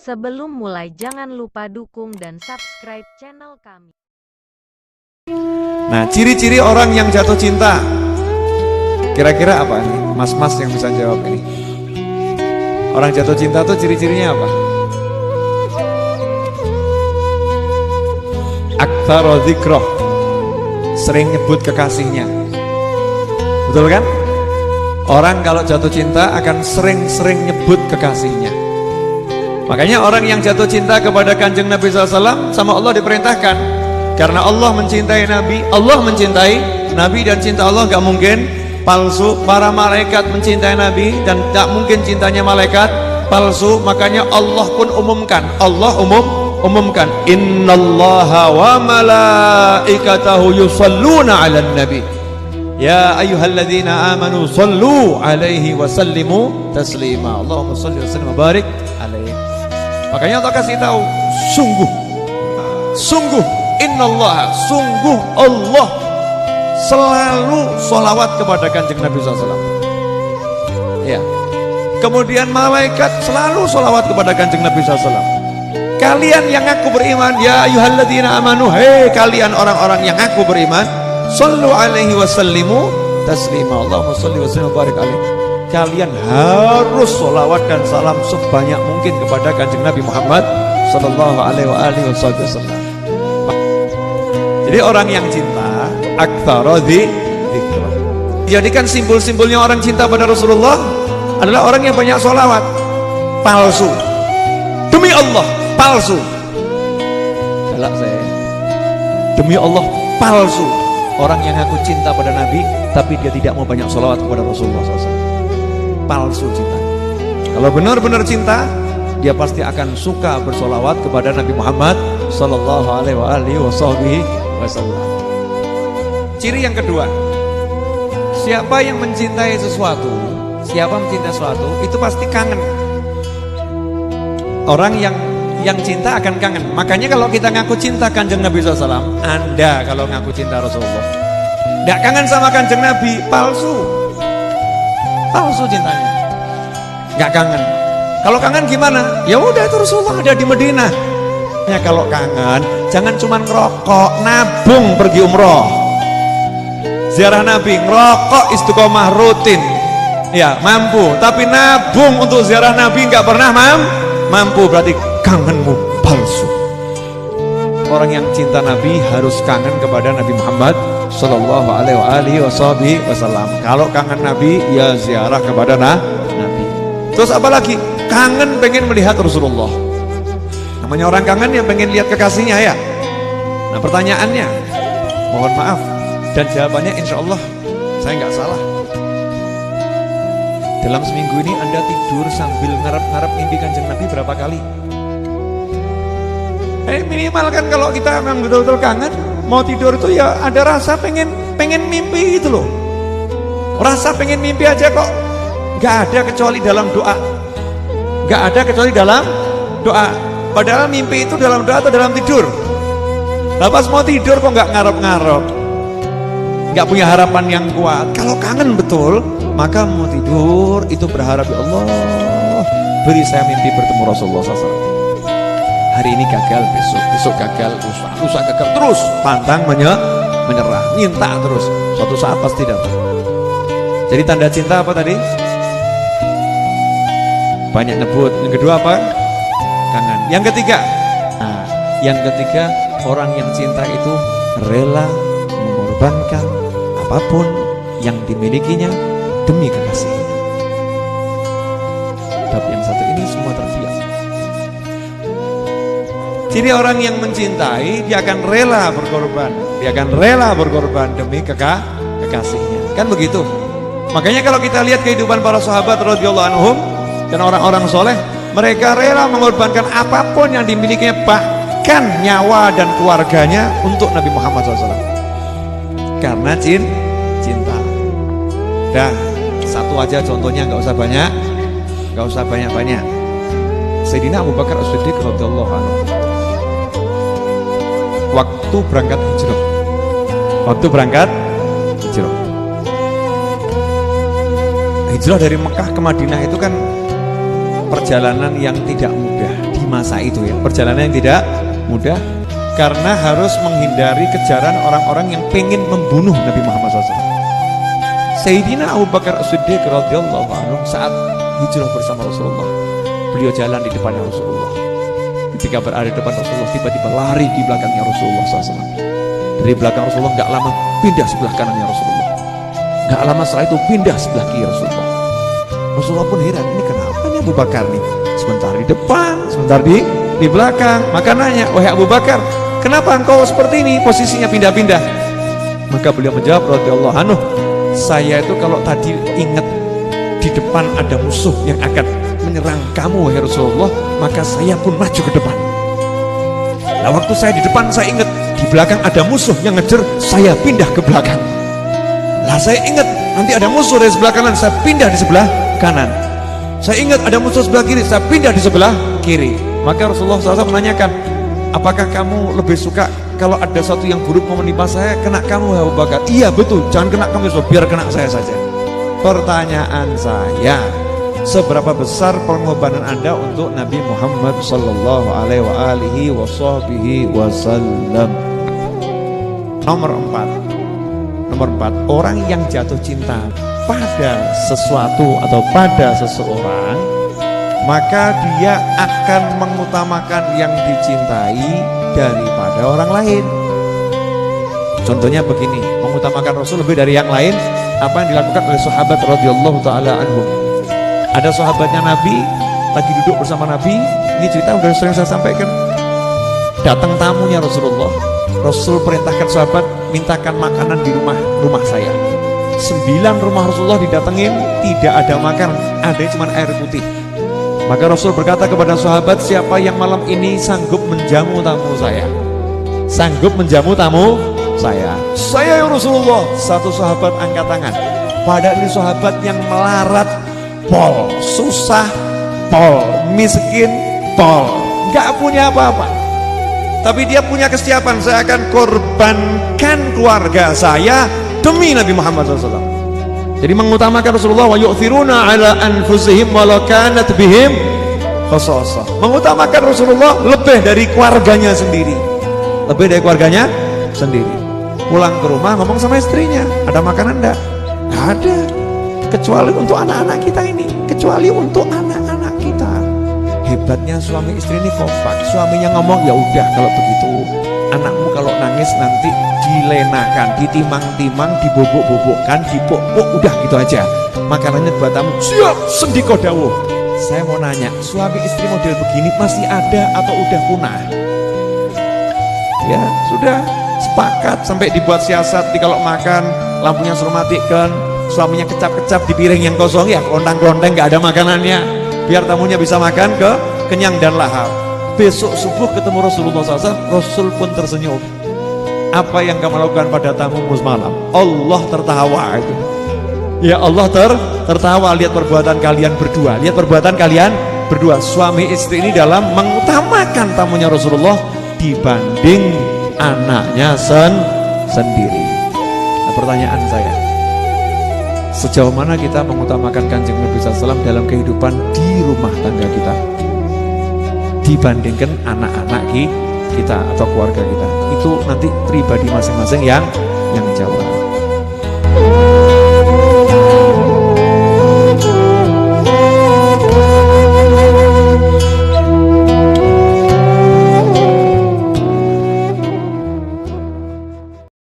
Sebelum mulai jangan lupa dukung dan subscribe channel kami. Nah, ciri-ciri orang yang jatuh cinta kira-kira apa nih? Mas-mas yang bisa jawab ini. Orang jatuh cinta tuh ciri-cirinya apa? Aktsara dzikrah, sering nyebut kekasihnya. Betul kan? Orang kalau jatuh cinta akan sering-sering nyebut kekasihnya. Makanya orang yang jatuh cinta kepada Kanjeng Nabi SAW sama Allah diperintahkan. Karena Allah mencintai Nabi, Allah mencintai Nabi, dan cinta Allah gak mungkin palsu. Para malaikat mencintai Nabi dan tak mungkin cintanya malaikat palsu. Makanya Allah pun umumkan, Allah umumkan, innallaha wa malaikatahu yusalluna 'alan nabi ya ayyuhalladzina amanu sallu 'alaihi wa sallimu taslima. Allahumma shalli wa sallim wa barik alaihi. Makanya Allah kasih tahu, sungguh innallaha, sungguh Allah selalu sholawat kepada Kanjeng Nabi SAW. Ya. Kemudian malaikat selalu sholawat kepada Kanjeng Nabi SAW. Kalian yang aku beriman, ya ayyuhalladzina amanu, hei kalian orang-orang yang aku beriman, sallu alaihi wasallimu taslima. Allahumma shalli wa sallim wa barik alaihi. Kalian harus sholawat dan salam sebanyak mungkin kepada Kanjeng Nabi Muhammad sallallahu alaihi wasallam. Jadi orang yang cinta aktsara dzikrah. Jadikan simbol-simbolnya orang cinta pada Rasulullah adalah orang yang banyak sholawat. Palsu, demi Allah palsu. Galak saya. Demi Allah palsu. Orang yang aku cinta pada Nabi tapi dia tidak mau banyak sholawat kepada Rasulullah SAW. Palsu cinta. Kalau benar-benar cinta, dia pasti akan suka bersolawat kepada Nabi Muhammad sallallahu alaihi wasallam. Ciri yang kedua, siapa yang mencintai sesuatu, itu pasti kangen. Orang yang cinta akan kangen. Makanya kalau kita ngaku cinta Kanjeng Nabi SAW, Anda kalau ngaku cinta Rasulullah, tidak kangen sama Kanjeng Nabi, palsu cintanya, nggak kangen. Kalau kangen gimana? Ya udah, itu Rasulullah ada di Madinah. Ya kalau kangen, jangan cuma ngerokok, nabung pergi umroh, ziarah Nabi, ngerokok istiqomah rutin, ya mampu. Tapi nabung untuk ziarah Nabi nggak pernah mampu, berarti kangenmu palsu. Orang yang cinta Nabi harus kangen kepada Nabi Muhammad sallallahu alaihi wasallam. Kalau kangen Nabi, ya ziarah kepada Nabi. Terus apa lagi? Kangen pengen melihat Rasulullah. Namanya orang kangen yang pengen lihat kekasihnya ya. Nah pertanyaannya, mohon maaf, dan jawabannya insya Allah saya nggak salah. Dalam seminggu ini Anda tidur sambil ngarep-ngarep mimpi Kanjeng Nabi berapa kali? Minimal kan kalau kita memang betul-betul kangen, mau tidur itu ya ada rasa pengen mimpi itu loh. Rasa pengen mimpi aja kok nggak ada kecuali dalam doa. Nggak ada kecuali dalam doa. Padahal mimpi itu dalam doa atau dalam tidur. Lepas mau tidur kok nggak ngarep-ngarep, nggak punya harapan yang kuat. Kalau kangen betul, maka mau tidur itu berharap, ya Allah beri saya mimpi bertemu Rasulullah SAW. Hari ini gagal, besok gagal, lusa gagal, terus pantang menyerah, minta terus, suatu saat pasti dapat. Jadi tanda cinta apa tadi? Banyak nyebut. Yang kedua apa? Kangen. Yang ketiga, orang yang cinta itu rela mengorbankan apapun yang dimilikinya demi kekasihnya. Tapi yang satu ini semua terbiak. Jadi orang yang mencintai, dia akan rela berkorban, demi kekasihnya. Kan begitu. Makanya kalau kita lihat kehidupan para sahabat radhiyallahu anhum dan orang-orang soleh, mereka rela mengorbankan apapun yang dimilikinya, bahkan nyawa dan keluarganya untuk Nabi Muhammad SAW. Karena cinta. Dah, satu aja contohnya, nggak usah banyak. Sayyidina Abu Bakar As-Siddiq radhiyallahu anhu. Waktu berangkat hijrah. Hijrah dari Mekah ke Madinah itu kan perjalanan yang tidak mudah. Di masa itu ya, perjalanan yang tidak mudah karena harus menghindari kejaran orang-orang yang pengen membunuh Nabi Muhammad SAW. Sayyidina Abu Bakar As-Siddiq radhiyallahu anhu saat hijrah bersama Rasulullah, beliau jalan di depannya Rasulullah. Ketika berada di depan Rasulullah, tiba-tiba lari di belakangnya Rasulullah SAW. Dari belakang Rasulullah nggak lama pindah sebelah kanannya Rasulullah. Nggak lama setelah itu pindah sebelah kiri Rasulullah. Rasulullah pun heran, ini kenapa nih Abu Bakar nih? Sebentar di depan, sebentar di belakang. Maka nanya, wahai Abu Bakar, kenapa engkau seperti ini, posisinya pindah-pindah? Maka beliau menjawab radhiyallahu anhu, saya itu kalau tadi ingat di depan ada musuh yang akan menyerang kamu wahai Rasulullah, maka saya pun maju ke depan. Nah waktu saya di depan saya ingat di belakang ada musuh yang ngejar, saya pindah ke belakang. Lah saya ingat nanti ada musuh dari sebelah kanan, saya pindah di sebelah kanan. Saya ingat ada musuh sebelah kiri, saya pindah di sebelah kiri. Maka Rasulullah SAW menanyakan, apakah kamu lebih suka kalau ada sesuatu yang buruk mau menimpa saya, kena kamu Abu Bakar? Iya betul, jangan kena kamu, biar kena saya saja. Pertanyaan saya, seberapa besar pengorbanan Anda untuk Nabi Muhammad sallallahu alaihi wasallam? Nomor 4, orang yang jatuh cinta pada sesuatu atau pada seseorang, maka dia akan mengutamakan yang dicintai daripada orang lain. Contohnya begini, mengutamakan Rasul lebih dari yang lain, apa yang dilakukan oleh sahabat radhiyallahu taala anhum. Ada sahabatnya Nabi lagi duduk bersama Nabi, ini cerita udah sering saya sampaikan. Datang tamunya Rasulullah, Rasul perintahkan sahabat mintakan makanan di rumah saya. 9 rumah Rasulullah didatengin, tidak ada makan, ada cuma air putih. Maka Rasul berkata kepada sahabat, siapa yang malam ini sanggup menjamu tamu saya? Sanggup menjamu tamu saya? Saya ya Rasulullah. Satu sahabat angkat tangan. Padahal ini sahabat yang melarat, pol, susah, pol, miskin, pol, nggak punya apa-apa. Tapi dia punya kesiapan, saya akan korbankan keluarga saya demi Nabi Muhammad SAW. Jadi mengutamakan Rasulullah, wa yu'thiruna ala anfusihim walau kanat bihim khasasah. Mengutamakan Rasulullah lebih dari keluarganya sendiri. Lebih dari keluarganya sendiri. Pulang ke rumah ngomong sama istrinya, ada makanan enggak? Enggak ada. Kecuali untuk anak-anak kita ini, kecuali untuk anak-anak kita. Hebatnya suami istri ini kompak. Suaminya ngomong, ya udah kalau begitu anakmu kalau nangis nanti dilenakan, ditimang-timang, dibobok-bobokkan, dipok-pok, udah gitu aja. Makanannya buat tamu, siap, sendiko dawuh. Saya mau nanya, suami istri model begini masih ada atau udah punah? Ya sudah, sepakat sampai dibuat siasat, kalau makan lampunya suruh matikan, suaminya kecap-kecap di piring yang kosong, ya klontang-klonteng gak ada makanannya, biar tamunya bisa makan kenyang dan lahap. Besok subuh ketemu Rasulullah SAW, Rasul pun tersenyum. Apa yang kamu lakukan pada tamumu semalam? Allah tertawa itu. Ya Allah tertawa lihat perbuatan kalian berdua. Lihat perbuatan kalian berdua. Suami istri ini dalam mengutamakan tamunya Rasulullah dibanding anaknya sendiri. Nah, pertanyaan saya, sejauh mana kita mengutamakan Kanjeng Nabi SAW dalam kehidupan di rumah tangga kita dibandingkan anak-anak kita atau keluarga kita? Itu nanti pribadi masing-masing yang jawab.